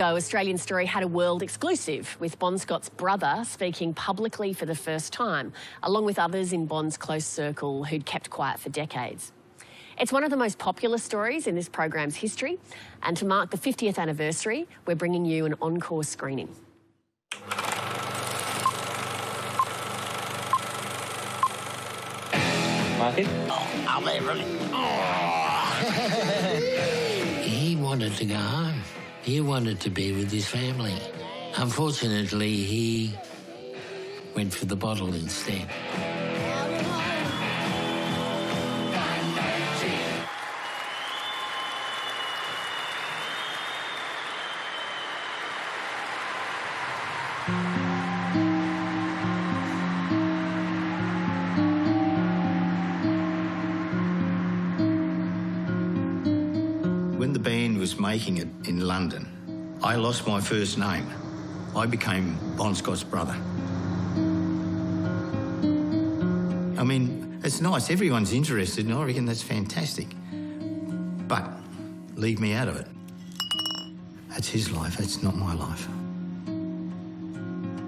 Australian Story had a world exclusive with Bon Scott's brother speaking publicly for the first time, along with others in Bon's close circle who'd kept quiet for decades. It's one of the most popular stories in this program's history, and to mark the 50th anniversary, we're bringing you an encore screening. Market? Oh, Beverly. He wanted to go home. He wanted to be with his family. Unfortunately, he went for the bottle instead. When the band was making it in London, I lost my first name. I became Bon Scott's brother. I mean, it's nice, everyone's interested, and I reckon that's fantastic. But leave me out of it. That's his life, that's not my life.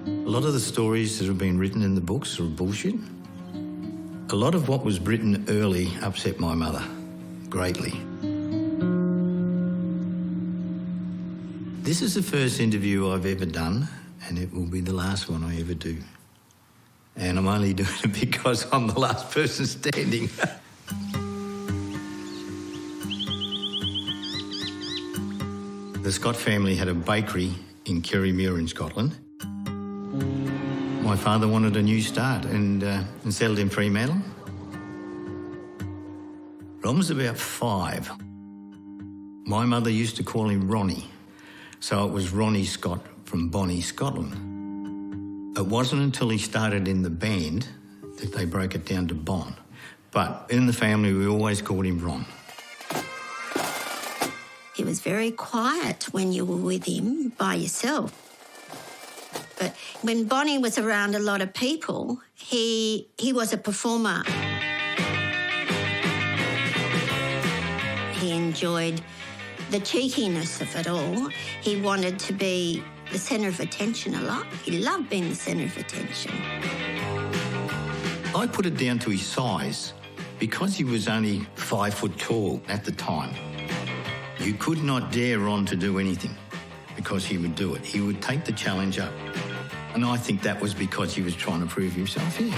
A lot of the stories that have been written in the books are bullshit. A lot of what was written early upset my mother greatly. This is the first interview I've ever done, and it will be the last one I ever do. And I'm only doing it because I'm the last person standing. The Scott family had a bakery in Kirriemuir in Scotland. My father wanted a new start and settled in Fremantle. Ron was about 5. My mother used to call him Ronnie. So it was Ronnie Scott from Bonnie, Scotland. It wasn't until he started in the band that they broke it down to Bon. But in the family, we always called him Ron. He was very quiet when you were with him by yourself. But when Bonnie was around a lot of people, he was a performer. He enjoyed the cheekiness of it all. He wanted to be the centre of attention a lot. He loved being the centre of attention. I put it down to his size. Because he was only 5 foot tall at the time, you could not dare Ron to do anything because he would do it. He would take the challenge up. And I think that was because he was trying to prove himself here.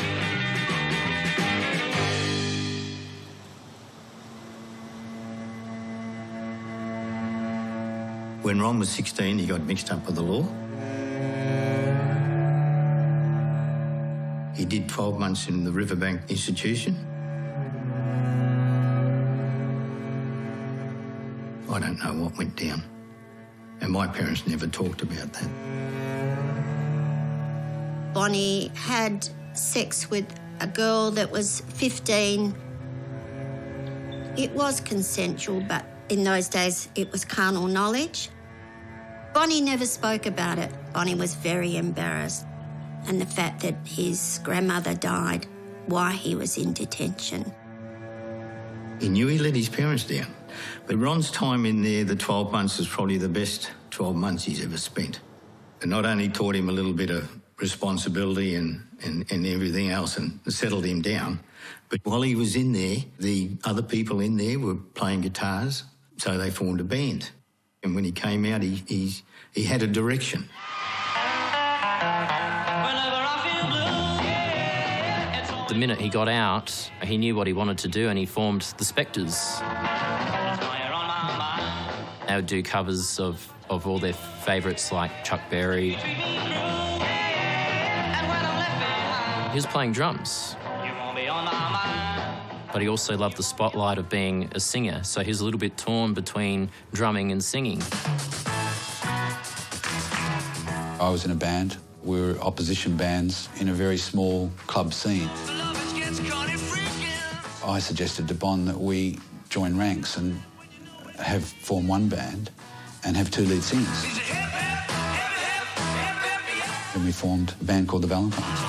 When Ron was 16, he got mixed up with the law. He did 12 months in the Riverbank Institution. I don't know what went down, and my parents never talked about that. Bonnie had sex with a girl that was 15. It was consensual, but in those days it was carnal knowledge. Bonnie never spoke about it. Bonnie was very embarrassed. And the fact that his grandmother died while he was in detention. He knew he let his parents down. But Ron's time in there, the 12 months, was probably the best 12 months he's ever spent. It not only taught him a little bit of responsibility and everything else and settled him down, but while he was in there, the other people in there were playing guitars, so they formed a band. And when he came out, he had a direction. The minute he got out, he knew what he wanted to do and he formed the Spectres. They would do covers of all their favourites like Chuck Berry. He was playing drums. But he also loved the spotlight of being a singer, so he was a little bit torn between drumming and singing. I was in a band. We were opposition bands in a very small club scene. I suggested to Bon that we join ranks and form one band and have 2 lead singers. And we formed a band called the Valentines.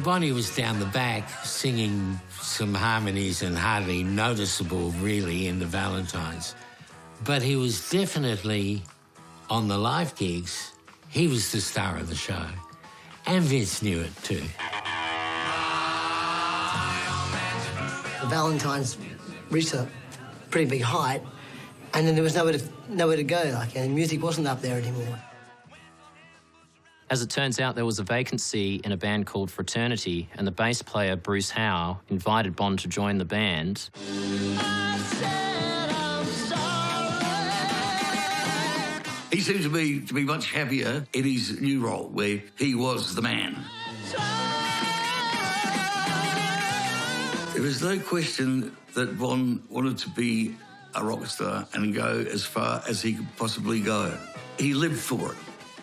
Bonnie was down the back singing some harmonies and hardly noticeable, really, in the Valentines. But he was definitely, on the live gigs, he was the star of the show. And Vince knew it too. The Valentines reached a pretty big height, and then there was nowhere to go, like, and music wasn't up there anymore. As it turns out, there was a vacancy in a band called Fraternity, and the bass player, Bruce Howe, invited Bond to join the band. He seemed to be much happier in his new role, where he was the man. There was no question that Bond wanted to be a rock star and go as far as he could possibly go. He lived for it.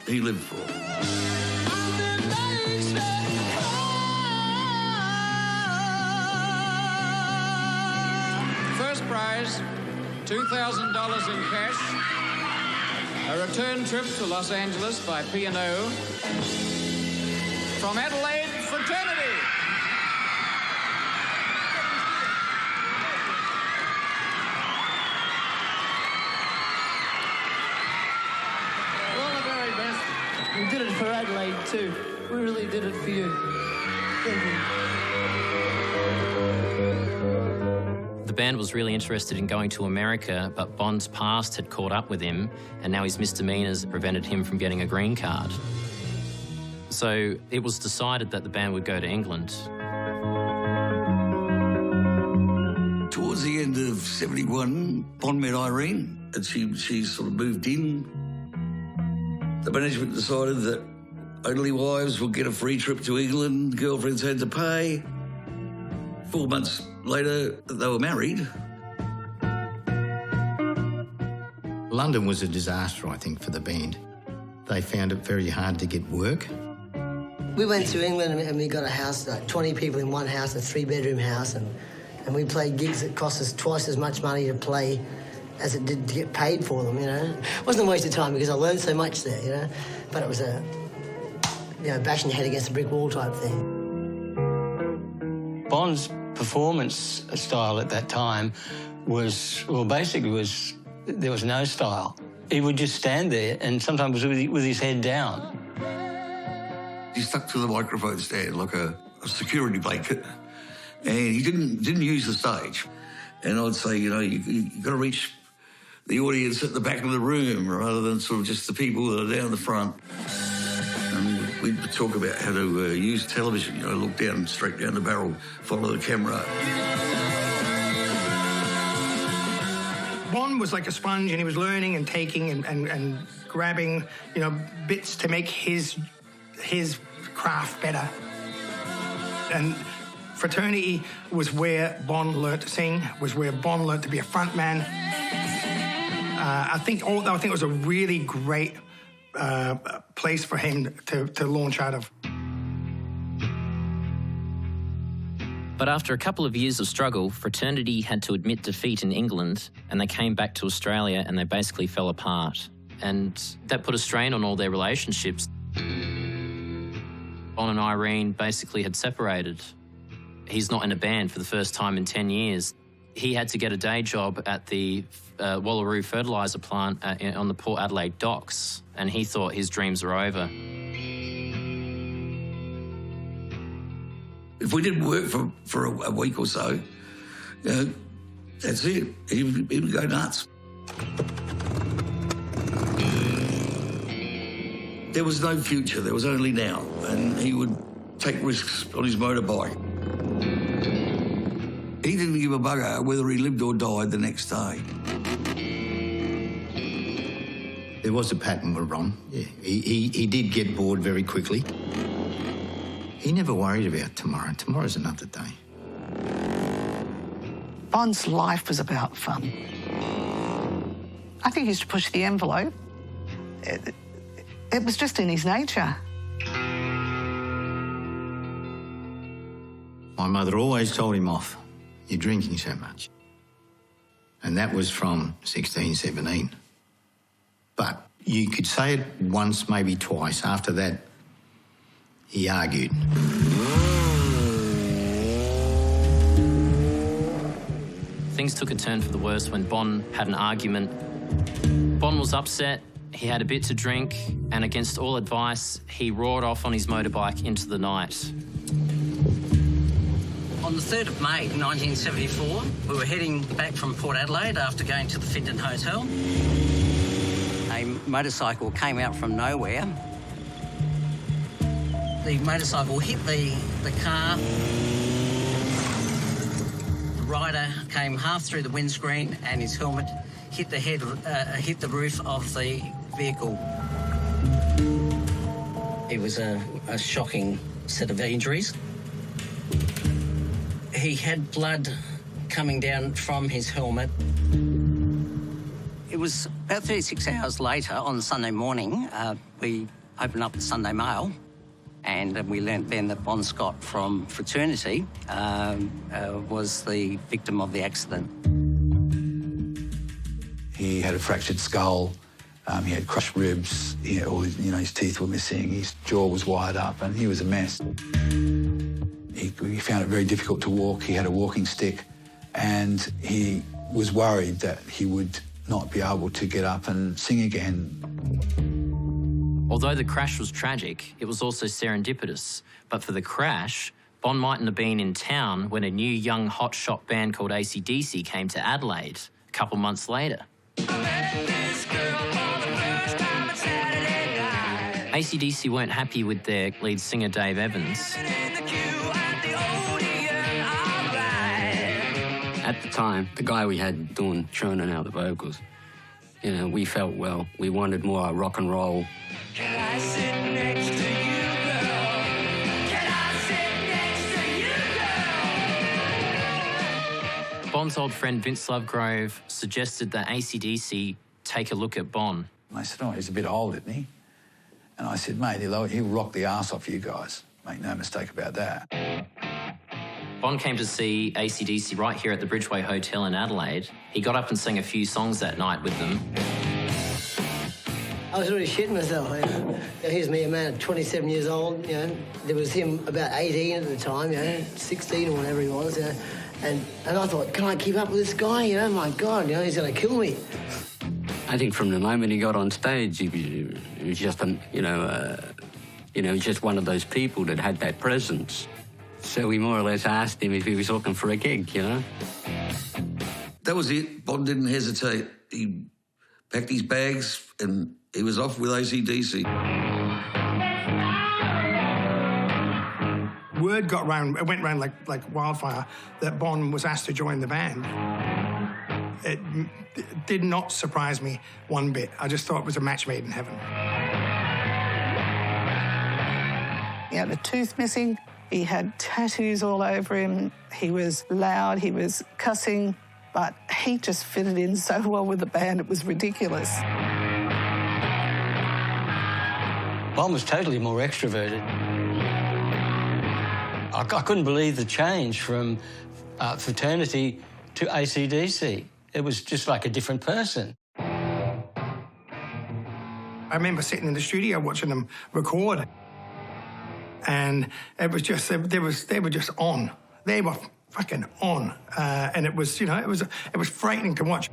He lived for it. First prize, $2,000 in cash. A return trip to Los Angeles by P&O. From Adelaide, Fraternity. We did it for Adelaide too. We really did it for you. Thank you. The band was really interested in going to America, but Bond's past had caught up with him, and now his misdemeanours prevented him from getting a green card. So it was decided that the band would go to England. Towards the end of '71, Bond met Irene, and she sort of moved in. The management decided that only wives would get a free trip to England, girlfriends had to pay. 4 months later, they were married. London was a disaster, I think, for the band. They found it very hard to get work. We went to England and we got a house, like 20 people in one house, a 3-bedroom house, and we played gigs that cost us twice as much money to play as it did to get paid for them, you know. It wasn't a waste of time because I learned so much there, you know, but it was a, you know, bashing your head against a brick wall type thing. Bond's performance style at that time was, well, basically was, there was no style. He would just stand there and sometimes with his head down. He stuck to the microphone stand like a security blanket, and he didn't use the stage. And I'd say, you know, you got to reach the audience at the back of the room rather than sort of just the people that are down the front. And we'd talk about how to use television, you know, look down, straight down the barrel, follow the camera. Bond was like a sponge, and he was learning and taking and grabbing, you know, bits to make his craft better. And Fraternity was where Bond learnt to sing, was where Bond learnt to be a front man. I think it was a really great place for him to launch out of. But after a couple of years of struggle, Fraternity had to admit defeat in England, and they came back to Australia and they basically fell apart. And that put a strain on all their relationships. Bond and Irene basically had separated. He's not in a band for the first time in 10 years. He had to get a day job at the Wallaroo fertiliser plant on the Port Adelaide docks, and he thought his dreams were over. If we didn't work for a week or so, you know, that's it. He would go nuts. There was no future, there was only now, and he would take risks on his motorbike. He didn't give a bugger whether he lived or died the next day. There was a pattern with Ron. Yeah, he did get bored very quickly. He never worried about tomorrow. Tomorrow's another day. Bond's life was about fun. I think he used to push the envelope. It was just in his nature. My mother always told him off. You're drinking so much. And that was from 16, 17. But you could say it once, maybe twice. After that, he argued. Things took a turn for the worse when Bond had an argument Bond was upset. He had a bit to drink, and against all advice, he roared off on his motorbike into the night. On the 3rd of May 1974, we were heading back from Port Adelaide after going to the Fenton Hotel. A motorcycle came out from nowhere. The motorcycle hit the car. The rider came half through the windscreen and his helmet hit the roof of the vehicle. It was a shocking set of injuries. He had blood coming down from his helmet. It was about 36 hours later, on Sunday morning, we opened up the Sunday Mail, and we learnt then that Bon Scott from fraternity was the victim of the accident. He had a fractured skull, he had crushed ribs, his teeth were missing, his jaw was wired up, and he was a mess. He found it very difficult to walk. He had a walking stick, and he was worried that he would not be able to get up and sing again. Although the crash was tragic, it was also serendipitous. But for the crash, Bon mightn't have been in town when a new young hotshot band called AC/DC came to Adelaide a couple months later. AC/DC weren't happy with their lead singer, Dave Evans. At the time, the guy we had churning out the vocals, we felt, well, we wanted more rock and roll. Can I sit next to you, girl? Can I sit next to you, girl? Bon's old friend Vince Lovegrove suggested that AC/DC take a look at Bon. And I said, oh, he's a bit old, isn't he? And I said, mate, he'll rock the arse off you guys. Make no mistake about that. Bon came to see AC/DC right here at the Bridgeway Hotel in Adelaide. He got up and sang a few songs that night with them. I was really shitting myself. Here's me, a man of 27 years old. There was him about 18 at the time. 16 or whatever he was. And I thought, can I keep up with this guy? My God, he's going to kill me. I think from the moment he got on stage, he was just, just one of those people that had that presence. So we more or less asked him if he was looking for a gig, That was it. Bon didn't hesitate. He packed his bags and he was off with AC/DC. Word got round, it went round like wildfire, that Bon was asked to join the band. It did not surprise me one bit. I just thought it was a match made in heaven. He had a tooth missing. He had tattoos all over him. He was loud, he was cussing, but he just fitted in so well with the band, it was ridiculous. Bon was totally more extroverted. I couldn't believe the change from fraternity to AC/DC. It was just like a different person. I remember sitting in the studio watching them record. And it was just, they were just on. They were fucking on. And it was, it was frightening to watch.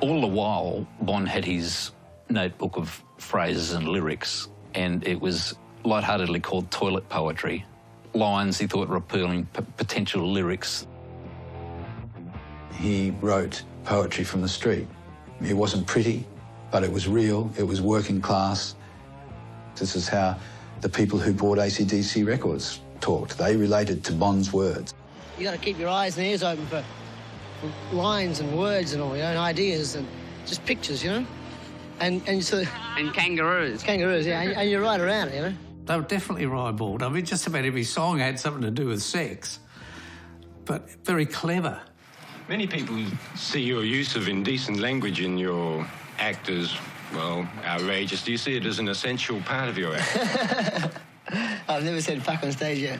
All the while, Bon had his notebook of phrases and lyrics, and it was lightheartedly called toilet poetry. Lines he thought were appealing, potential lyrics. He wrote poetry from the street. It wasn't pretty, but it was real, it was working class. This is how the people who bought AC/DC records talked. They related to Bon's words. You got to keep your eyes and ears open for lines and words and all, and ideas and just pictures, And so... And kangaroos. Kangaroos, yeah, and you're right around it, They were definitely ribald. I mean, just about every song had something to do with sex, but very clever. Many people see your use of indecent language in your act as, well, outrageous. Do you see it as an essential part of your act? I've never said fuck on stage yet.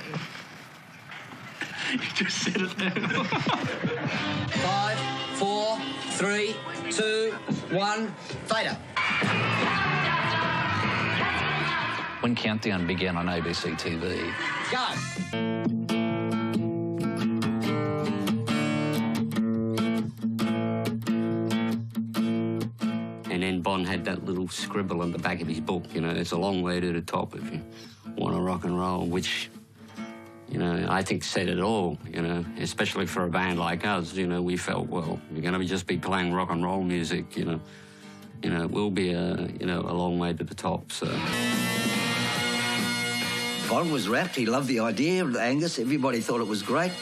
You just said it there. 5, 4, 3, 2, 1, fader. When Countdown began on ABC TV, Go. Bon had that little scribble on the back of his book, you know, it's a long way to the top if you want to rock and roll, which, you know, I think said it all, you know, especially for a band like us. You know, we felt, well, we're going to just be playing rock and roll music, you know, it will be a long way to the top, so. Bon was wrapped. He loved the idea of Angus. Everybody thought it was great.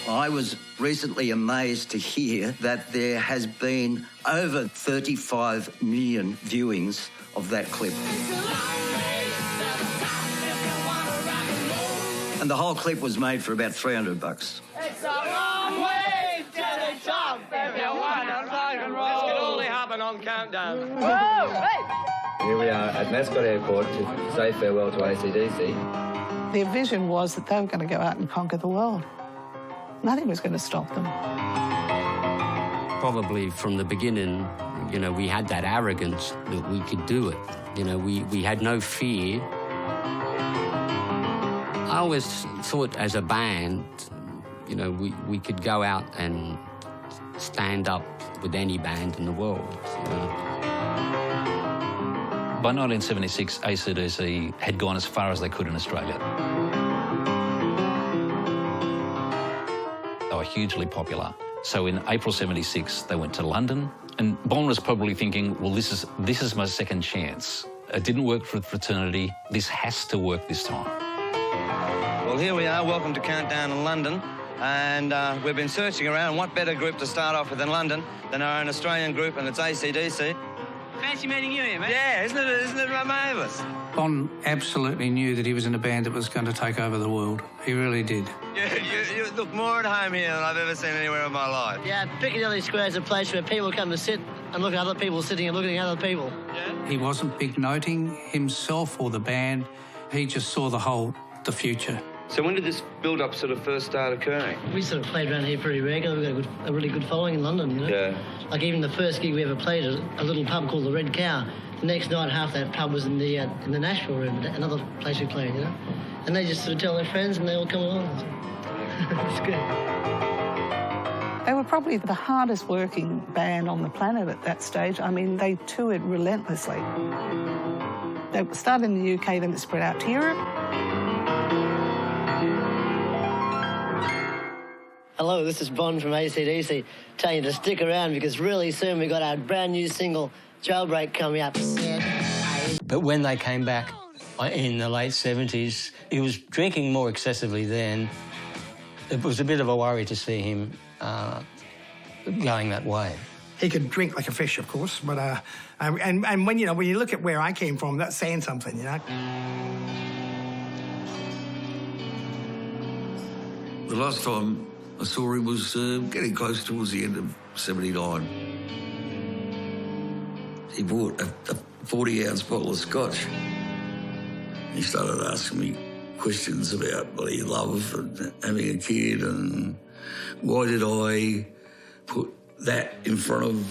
I was recently amazed to hear that there has been over 35 million viewings of that clip. And the whole clip was made for about $300. It's a long way to the top if you want to rock and roll. This can only happen on Countdown. Whoa! Hey! Here we are at Mascot Airport to say farewell to AC/DC. Their vision was that they were going to go out and conquer the world. Nothing was going to stop them. Probably from the beginning, you know, we had that arrogance that we could do it. You know, we had no fear. I always thought as a band, you know, we could go out and stand up with any band in the world, you know. By 1976, AC/DC had gone as far as they could in Australia. They were hugely popular. So in April 76, they went to London, and Bon was probably thinking, well, this is my second chance. It didn't work for Fraternity. This has to work this time. Well, here we are. Welcome to Countdown in London. And we've been searching around. And what better group to start off with in London than our own Australian group, and it's AC/DC. Fancy meeting you here, mate. Yeah, isn't it marvellous? Bon absolutely knew that he was in a band that was going to take over the world. He really did. You look more at home here than I've ever seen anywhere in my life. Yeah, Piccadilly Square is a place where people come to sit and look at other people sitting and looking at other people. Yeah. He wasn't big noting himself or the band. He just saw the future. So when did this build-up sort of first start occurring? We sort of played around here pretty regularly. We've got a really good following in London, you know? Yeah. Like even the first gig we ever played at a little pub called the Red Cow. The next night, half that pub was in the Nashville room, another place we played, you know? And they just sort of tell their friends and they all come along. It's good. They were probably the hardest working band on the planet at that stage. I mean, they toured relentlessly. They started in the UK, then it spread out to Europe. Hello, this is Bon from AC/DC, telling you to stick around because really soon we got our brand new single, Jailbreak, coming up. But when they came back in the late 70s, he was drinking more excessively then. It was a bit of a worry to see him going that way. He could drink like a fish, of course, but and when you look at where I came from, that's saying something, you know. The last time I saw him was getting close towards the end of 79. He bought a 40-ounce bottle of scotch. He started asking me questions about bloody love and having a kid and why did I put that in front of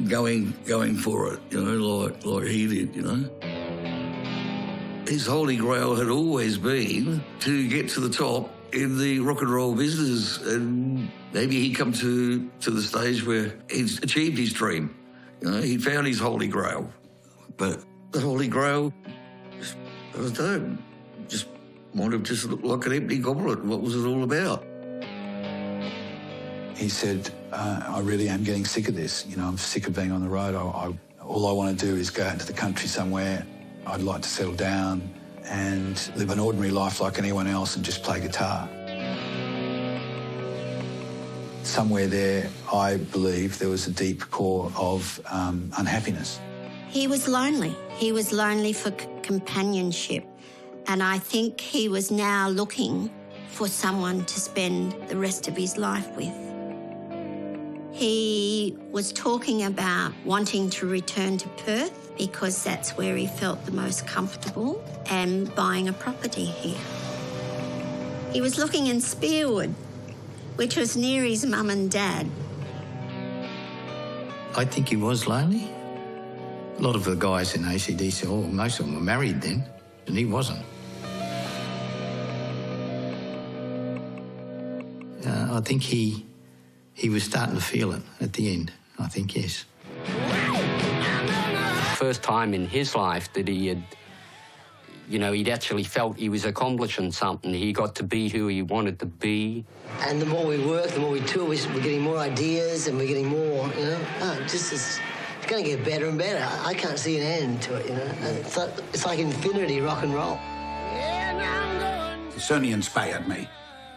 going for it, you know, like he did, you know. His holy grail had always been to get to the top in the rock and roll business, and maybe he'd come to the stage where he's achieved his dream. You know, he found his holy grail. But the holy grail, I don't know, just might have just looked like an empty goblet. What was it all about? He said, I really am getting sick of this. You know, I'm sick of being on the road. All I want to do is go out into the country somewhere. I'd like to settle down and live an ordinary life like anyone else and just play guitar. Somewhere there, I believe there was a deep core of unhappiness. He was lonely. He was lonely for companionship. And I think he was now looking for someone to spend the rest of his life with. He was talking about wanting to return to Perth because that's where he felt the most comfortable, and buying a property here. He was looking in Spearwood, which was near his mum and dad. I think he was lonely. A lot of the guys in AC/DC, most of them were married then, and he wasn't. I think he was starting to feel it at the end. I think, yes. first time in his life that he had, you know, he'd actually felt he was accomplishing something. He got to be who he wanted to be. And the more we work, the more we tour, we're getting more ideas and we're getting more, you know. It's going to get better and better. I can't see an end to it, you know. It's like infinity rock and roll. He certainly inspired me.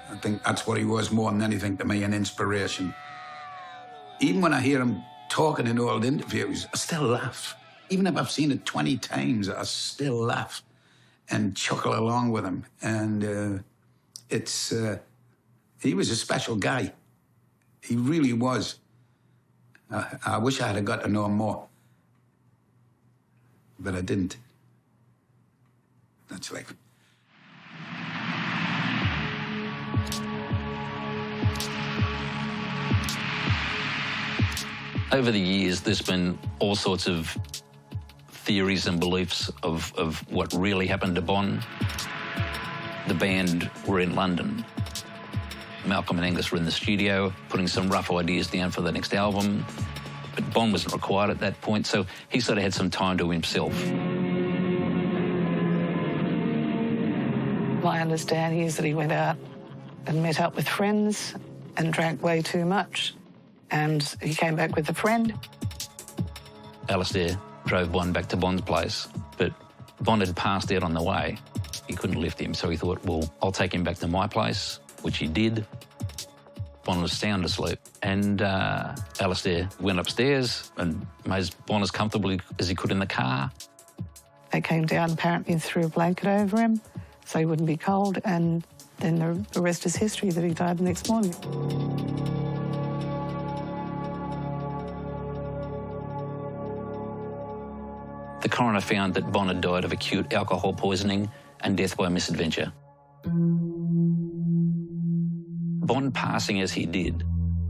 I think that's what he was more than anything to me, an inspiration. Even when I hear him talking in old interviews, I still laugh. Even if I've seen it 20 times, I still laugh and chuckle along with him. And he was a special guy. He really was. I wish I had got to know him more. But I didn't. That's life. Over the years, there's been all sorts of theories and beliefs of what really happened to Bon. The band were in London. Malcolm and Angus were in the studio, putting some rough ideas down for the next album. But Bon wasn't required at that point, so he sort of had some time to himself. My understanding is that he went out and met up with friends and drank way too much. And he came back with a friend. Alistair drove Bon back to Bon's place, but Bon had passed out on the way. He couldn't lift him, so he thought, well, I'll take him back to my place, which he did. Bon was sound asleep, and Alistair went upstairs and made Bon as comfortable as he could in the car. They came down apparently and threw a blanket over him so he wouldn't be cold, and then the rest is history, that he died the next morning. The coroner found that Bon had died of acute alcohol poisoning and death by misadventure. Bon passing as he did,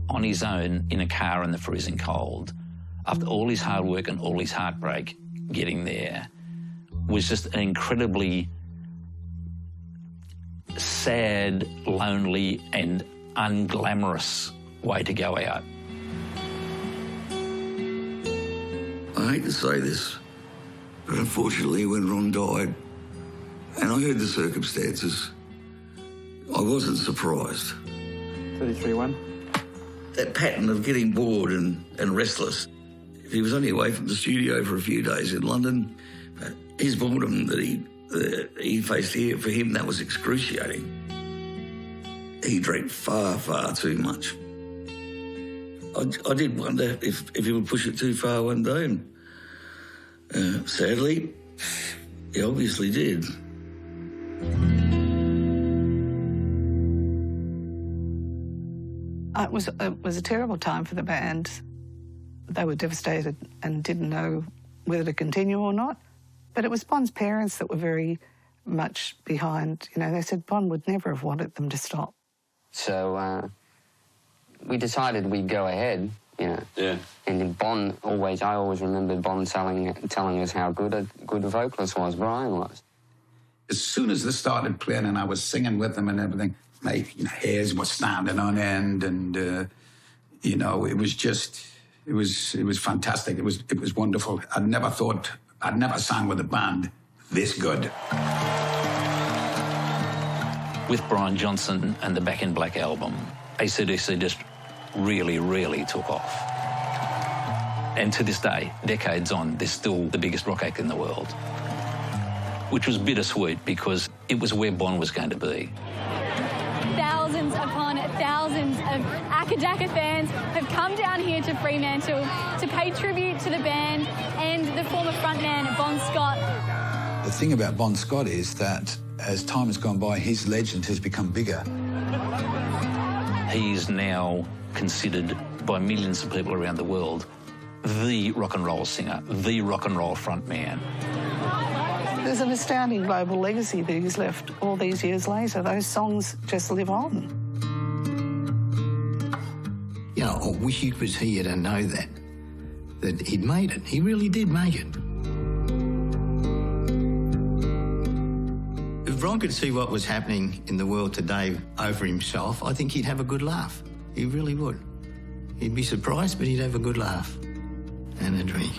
on his own in a car in the freezing cold, after all his hard work and all his heartbreak getting there, was just an incredibly sad, lonely and unglamorous way to go out. I hate to say this, but unfortunately when Ron died, and I heard the circumstances, I wasn't surprised. 33-1. That pattern of getting bored and restless. If he was only away from the studio for a few days in London, his boredom that he faced here, for him, that was excruciating. He drank far, far too much. I did wonder if he would push it too far one day, and sadly, he obviously did. It was a terrible time for the band. They were devastated and didn't know whether to continue or not. But it was Bon's parents that were very much behind. You know, they said Bon would never have wanted them to stop. So we decided we'd go ahead, you know. Yeah. And I always remembered Bon telling us how good a vocalist Brian was. As soon as they started playing and I was singing with them and everything, my hairs were standing on end, and it was just, it was fantastic. It was wonderful. I'd never sang with a band this good. With Brian Johnson and the Back in Black album, AC/DC just really, really took off. And to this day, decades on, they're still the biggest rock act in the world, which was bittersweet because it was where Bon was going to be. Thousands upon thousands of Akadaka fans have come down here to Fremantle to pay tribute to the band and the former frontman, Bon Scott. The thing about Bon Scott is that as time has gone by, his legend has become bigger. He is now considered by millions of people around the world the rock and roll singer, the rock and roll frontman. There's an astounding global legacy that he's left all these years later. Those songs just live on. You know, I wish he was here to know that he'd made it. He really did make it. If Ron could see what was happening in the world today over himself, I think he'd have a good laugh. He really would. He'd be surprised, but he'd have a good laugh and a drink.